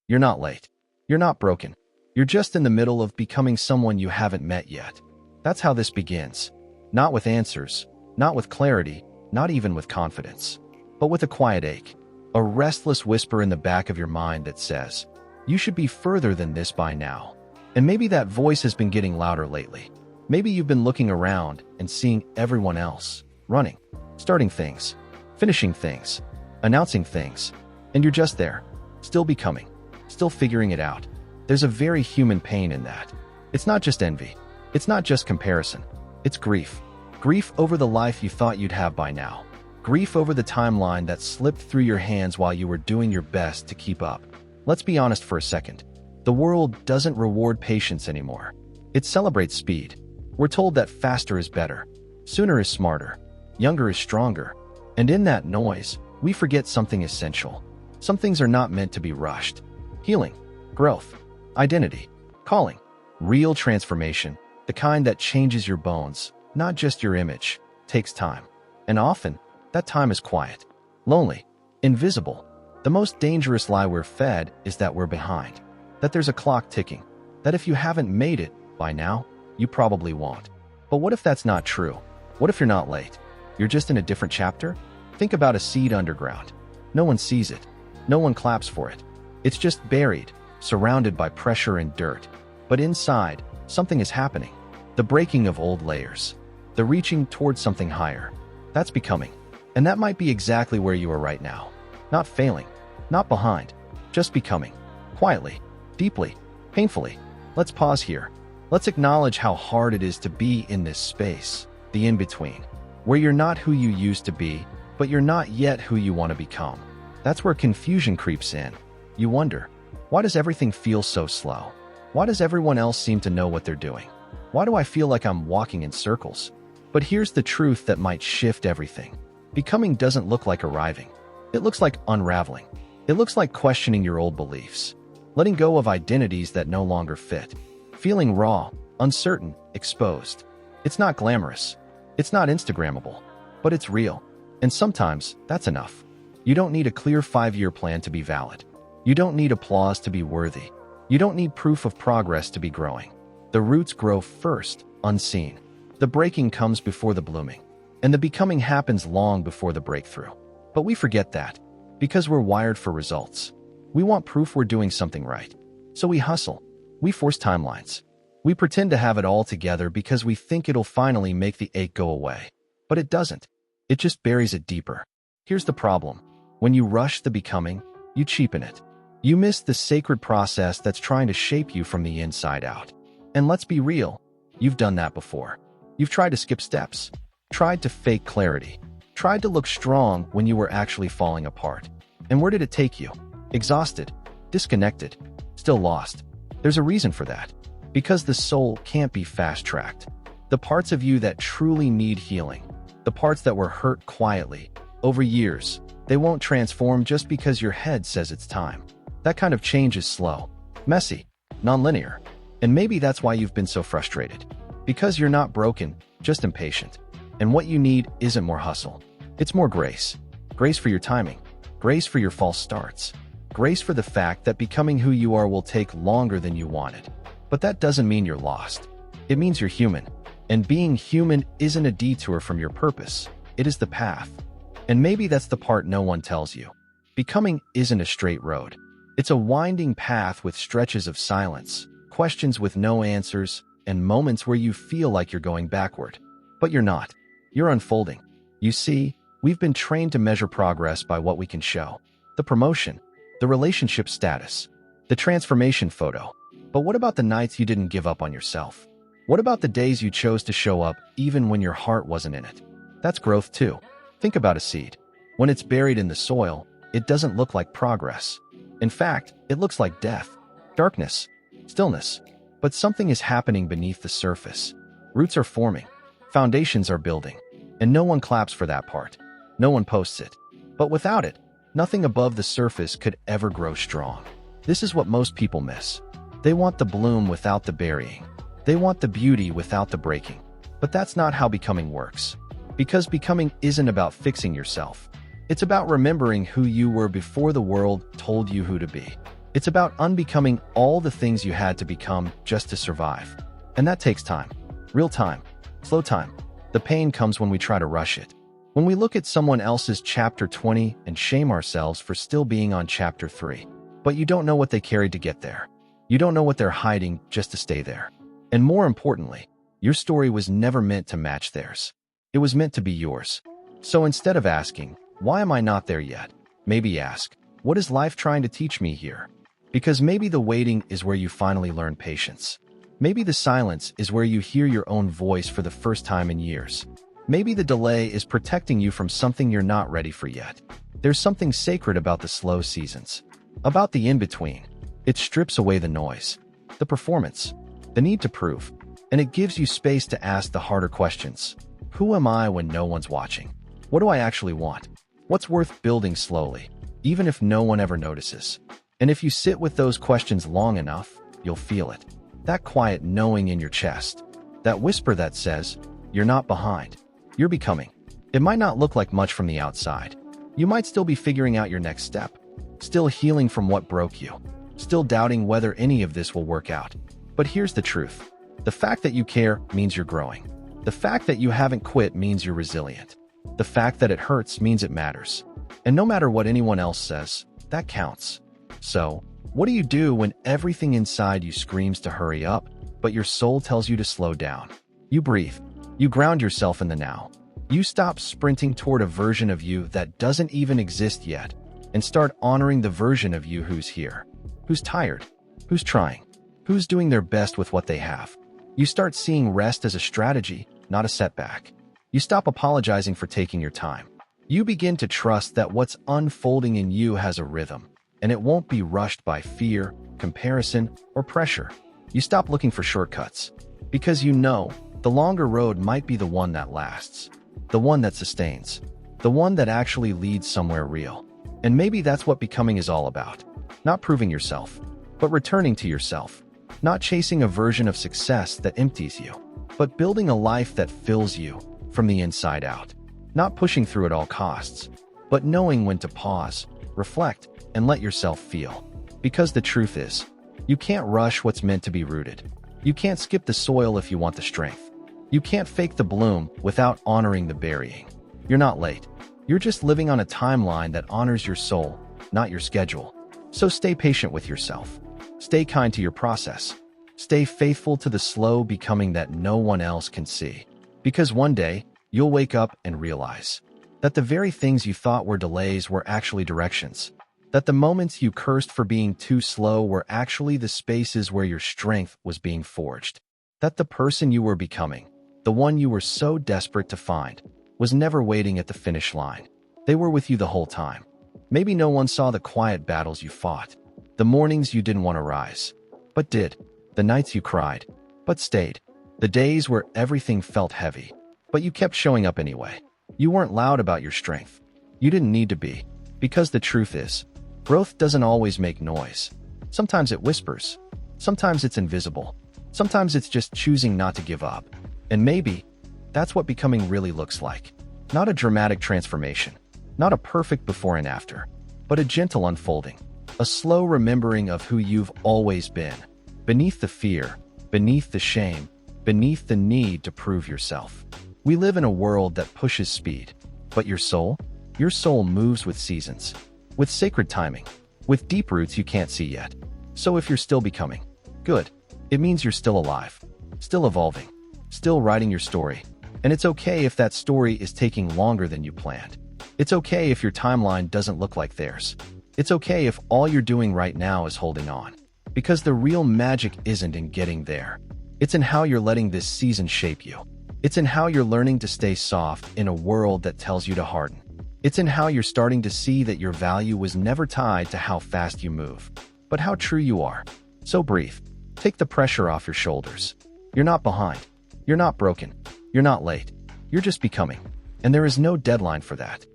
You're not late. You're not broken. You're just in the middle of becoming someone you haven't met yet. That's how this begins. Not with answers, not with clarity, not even with confidence, but with a quiet ache, a restless whisper in the back of your mind that says, you should be further than this by now. And maybe that voice has been getting louder lately. Maybe you've been looking around and seeing everyone else, running, starting things, finishing things, announcing things, and you're just there, still becoming, still figuring it out. There's a very human pain in that. It's not just envy. It's not just comparison. It's grief. Grief over the life you thought you'd have by now. Grief over the timeline that slipped through your hands while you were doing your best to keep up. Let's be honest for a second. The world doesn't reward patience anymore. It celebrates speed. We're told that faster is better, sooner is smarter, younger is stronger. And in that noise, we forget something essential. Some things are not meant to be rushed. Healing, growth, identity, calling, real transformation, the kind that changes your bones, not just your image, takes time. And often, that time is quiet, lonely, invisible. The most dangerous lie we're fed is that we're behind, that there's a clock ticking, that if you haven't made it by now, you probably won't. But what if that's not true? What if you're not late? You're just in a different chapter? Think about a seed underground. No one sees it. No one claps for it. It's just buried, surrounded by pressure and dirt. But inside, something is happening. The breaking of old layers. The reaching towards something higher. That's becoming. And that might be exactly where you are right now. Not failing. Not behind. Just becoming. Quietly. Deeply. Painfully. Let's pause here. Let's acknowledge how hard it is to be in this space. The in-between. Where you're not who you used to be, but you're not yet who you want to become. That's where confusion creeps in. You wonder, why does everything feel so slow? Why does everyone else seem to know what they're doing? Why do I feel like I'm walking in circles? But here's the truth that might shift everything. Becoming doesn't look like arriving. It looks like unraveling. It looks like questioning your old beliefs, letting go of identities that no longer fit, feeling raw, uncertain, exposed. It's not glamorous. It's not Instagrammable, but it's real. And sometimes that's enough. You don't need a clear 5-year plan to be valid. You don't need applause to be worthy. You don't need proof of progress to be growing. The roots grow first, unseen. The breaking comes before the blooming, and the becoming happens long before the breakthrough. But we forget that, because we're wired for results. We want proof we're doing something right. So we hustle. We force timelines. We pretend to have it all together because we think it'll finally make the ache go away. But it doesn't. It just buries it deeper. Here's the problem. When you rush the becoming, you cheapen it. You miss the sacred process that's trying to shape you from the inside out. And let's be real, you've done that before. You've tried to skip steps, tried to fake clarity, tried to look strong when you were actually falling apart. And where did it take you? Exhausted, disconnected, still lost. There's a reason for that. Because the soul can't be fast-tracked. The parts of you that truly need healing, the parts that were hurt quietly, over years, they won't transform just because your head says it's time. That kind of change is slow, messy, non-linear. And maybe that's why you've been so frustrated. Because you're not broken, just impatient. And what you need isn't more hustle. It's more grace. Grace for your timing. Grace for your false starts. Grace for the fact that becoming who you are will take longer than you wanted. But that doesn't mean you're lost. It means you're human. And being human isn't a detour from your purpose. It is the path. And maybe that's the part no one tells you. Becoming isn't a straight road. It's a winding path with stretches of silence, questions with no answers, and moments where you feel like you're going backward. But you're not. You're unfolding. You see, we've been trained to measure progress by what we can show. The promotion, the relationship status, the transformation photo. But what about the nights you didn't give up on yourself? What about the days you chose to show up even when your heart wasn't in it? That's growth too. Think about a seed. When it's buried in the soil, it doesn't look like progress. In fact, it looks like death, darkness, stillness. But something is happening beneath the surface. Roots are forming, foundations are building, and no one claps for that part. No one posts it. But without it, nothing above the surface could ever grow strong. This is what most people miss. They want the bloom without the burying. They want the beauty without the breaking. But that's not how becoming works. Because becoming isn't about fixing yourself. It's about remembering who you were before the world told you who to be. It's about unbecoming all the things you had to become just to survive. And that takes time. Real time. Slow time. The pain comes when we try to rush it. When we look at someone else's chapter 20 and shame ourselves for still being on chapter 3. But you don't know what they carried to get there. You don't know what they're hiding just to stay there. And more importantly, your story was never meant to match theirs. It was meant to be yours. So instead of asking, why am I not there yet? Maybe ask, what is life trying to teach me here? Because maybe the waiting is where you finally learn patience. Maybe the silence is where you hear your own voice for the first time in years. Maybe the delay is protecting you from something you're not ready for yet. There's something sacred about the slow seasons. About the in-between. It strips away the noise, the performance, the need to prove, and it gives you space to ask the harder questions. Who am I when no one's watching? What do I actually want? What's worth building slowly, even if no one ever notices? And if you sit with those questions long enough, you'll feel it. That quiet knowing in your chest. That whisper that says, you're not behind. You're becoming. It might not look like much from the outside. You might still be figuring out your next step. Still healing from what broke you. Still doubting whether any of this will work out. But here's the truth. The fact that you care means you're growing. The fact that you haven't quit means you're resilient. The fact that it hurts means it matters. And no matter what anyone else says, that counts. So, what do you do when everything inside you screams to hurry up, but your soul tells you to slow down? You breathe. You ground yourself in the now. You stop sprinting toward a version of you that doesn't even exist yet, and start honoring the version of you who's here, who's tired, who's trying, who's doing their best with what they have. You start seeing rest as a strategy, not a setback. You stop apologizing for taking your time. You begin to trust that what's unfolding in you has a rhythm, and it won't be rushed by fear, comparison, or pressure. You stop looking for shortcuts, because you know the longer road might be the one that lasts, the one that sustains, the one that actually leads somewhere real. And maybe that's what becoming is all about. Not proving yourself, but returning to yourself. Not chasing a version of success that empties you, but building a life that fills you from the inside out. Not pushing through at all costs, but knowing when to pause, reflect, and let yourself feel. Because the truth is, you can't rush what's meant to be rooted. You can't skip the soil if you want the strength. You can't fake the bloom without honoring the burying. You're not late. You're just living on a timeline that honors your soul, not your schedule. So stay patient with yourself. Stay kind to your process. Stay faithful to the slow becoming that no one else can see. Because one day, you'll wake up and realize that the very things you thought were delays were actually directions. That the moments you cursed for being too slow were actually the spaces where your strength was being forged. That the person you were becoming, the one you were so desperate to find, was never waiting at the finish line. They were with you the whole time. Maybe no one saw the quiet battles you fought, the mornings you didn't want to rise, but did, the nights you cried, but stayed, the days where everything felt heavy, but you kept showing up anyway. You weren't loud about your strength. You didn't need to be, because the truth is, growth doesn't always make noise. Sometimes it whispers. Sometimes it's invisible. Sometimes it's just choosing not to give up. And maybe that's what becoming really looks like. Not a dramatic transformation, not a perfect before and after, but a gentle unfolding, a slow remembering of who you've always been, beneath the fear, beneath the shame, beneath the need to prove yourself. We live in a world that pushes speed, but your soul moves with seasons, with sacred timing, with deep roots you can't see yet. So if you're still becoming, good. It means you're still alive, still evolving, still writing your story. And it's okay if that story is taking longer than you planned. It's okay if your timeline doesn't look like theirs. It's okay if all you're doing right now is holding on. Because the real magic isn't in getting there. It's in how you're letting this season shape you. It's in how you're learning to stay soft in a world that tells you to harden. It's in how you're starting to see that your value was never tied to how fast you move, but how true you are. So breathe. Take the pressure off your shoulders. You're not behind. You're not broken. You're not late. You're just becoming. And there is no deadline for that.